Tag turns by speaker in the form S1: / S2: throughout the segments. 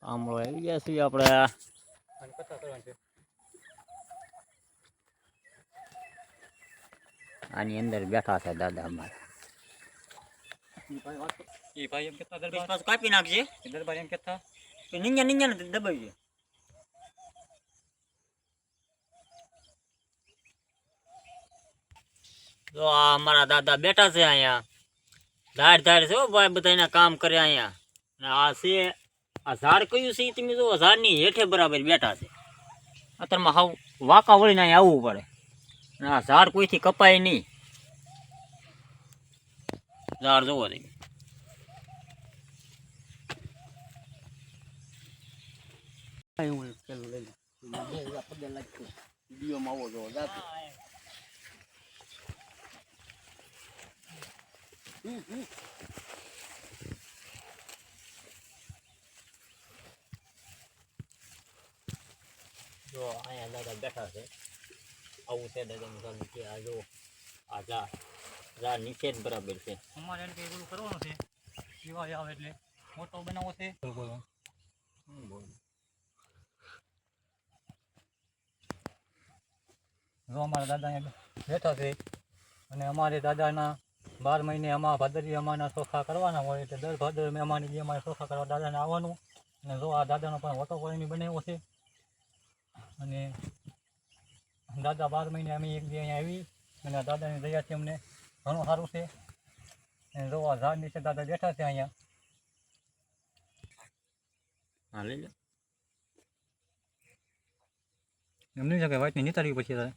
S1: આમળો આવી ગયા છીએ આપણે આની અંદર બેઠા છે દાદા અમારા. કાપી નાખજે દરબાર એમ કેતા નિંજા ને દબાવી. તો આ અમારા દાદા બેઠા છે અહીંયા. ધાડ છે ભાઈ, બધા એના કામ કરે અહીંયા. આ છે આ ઝાડ કયું છે તમે જો, ઝાડની હેઠે બરાબર બેઠા છે. અત્યારમાં હાવ વાંકા વળીને અહીંયા આવવું પડે. આ ઝાડ કોઈથી કપાય નહીં. ઝાડ જોવો તમે. જો અહીંયા દાદા બેઠા છે. આવું છે દાદાનું ઘર નીચે. આ જો આ ઝાડ નીચે જ બરાબર છે. અમારે એને કંઈ બધું કરવાનું છે. દિવાળી આવે એટલે મોટો બનાવવો છે. જો અમારા દાદા અહીંયા બેઠા છે અને અમારે દાદાના 12 મહિને અમારા ભાદરવી અમારના ચોખા કરવાના હોય એટલે દર ભાદરવી અમારી જે અમારે ચોખા કરવા દાદાને આવવાનું. અને જો આ દાદાનો પણ વટો પાણીની બનાવ્યો છે. અને દાદા 12 મહિને અમે એક દી અહીંયા આવી અને દાદાની દયાથી અમને ઘણું સારું છે. અને જો આ ઝાડ નીચે દાદા બેઠા છે અહીંયા. હા લઈ લો. એમ નહીં શકે વાતની નિતારવી પછી તારે.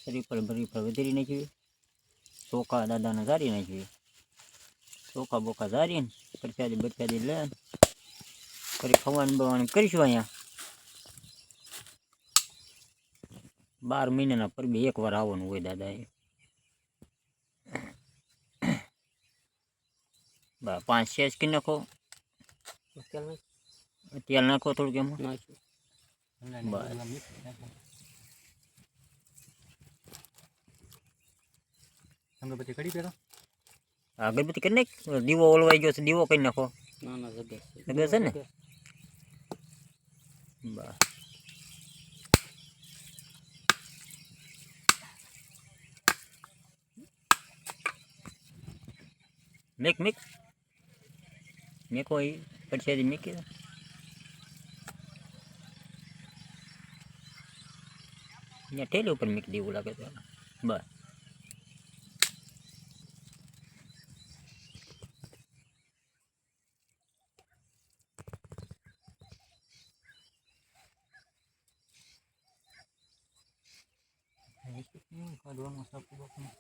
S1: શરીફળ વધેરી નાખીએ. ચોખા દાદાને ઝારી નાખીએ. ચોખા બોખા ઝારીને પરસાદી લે ફરી ખવાનું બવાનું કરીશું. અહીંયા 12 મહિનાના પરબે એકવાર આવવાનું હોય દાદાએ. 5-6 કિલો નાખો. તેલ નાખો થોડુંક એમાં. અગરબત્તી કરી પેલા. અગરબત્તી કરી નાખ. દીવો ઓલવાઈ ગયો છે, દીવો કરી નાખો. જગ્યા છે ને. બસ મેકો એ પછી મેકી અહીંયા ઠેલી ઉપર મૂકી દેવું લાગે તો. બસ કાઢવાનું સાપુ બાપનું.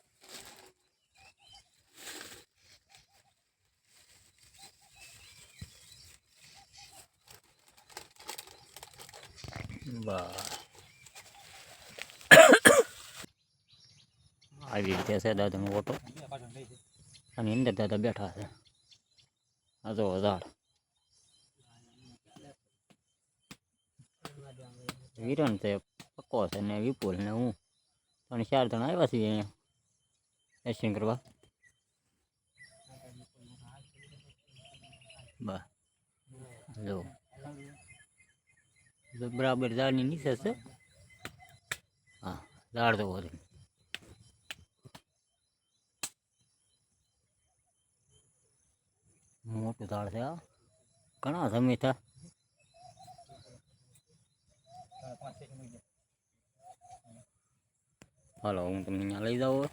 S1: આવી રીતે છે દાદાનો ઓટો. અને અંદર દાદા બેઠા છે. આ જો ઝાડ વિરણ છે, પક્કો છે ને વિપુલ ને હું 3-4 જણા આવ્યા છીએ અહીંયા દર્શન કરવા. બસ જો બરાબર ઝાડની નીચે છે. હા ઝાડ તો વધે મોટું ઝાડ છે. આ ઘણા સમય થયા. હાલો હું તમને અહીંયા લઈ જાઉં.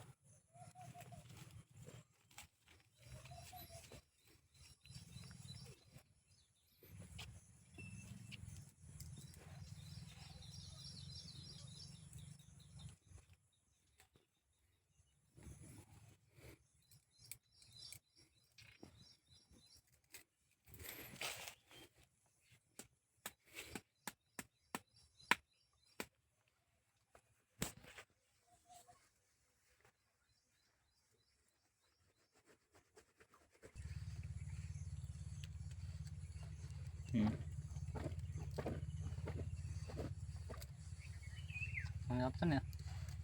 S1: આપશે ને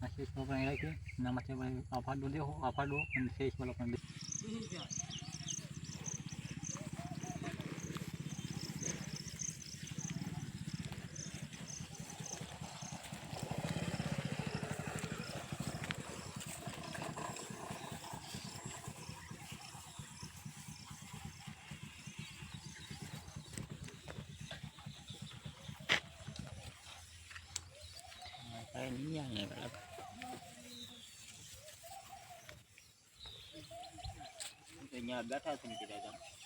S1: આ શેષ પણ રાખીએ એનામાં છે ભાઈ આ ફાડો દેવો આ ફાડો અને શેષ વાળો પણ દે
S2: નહીં આવે બરાબર અહીંયા બેઠા છે ને કીધા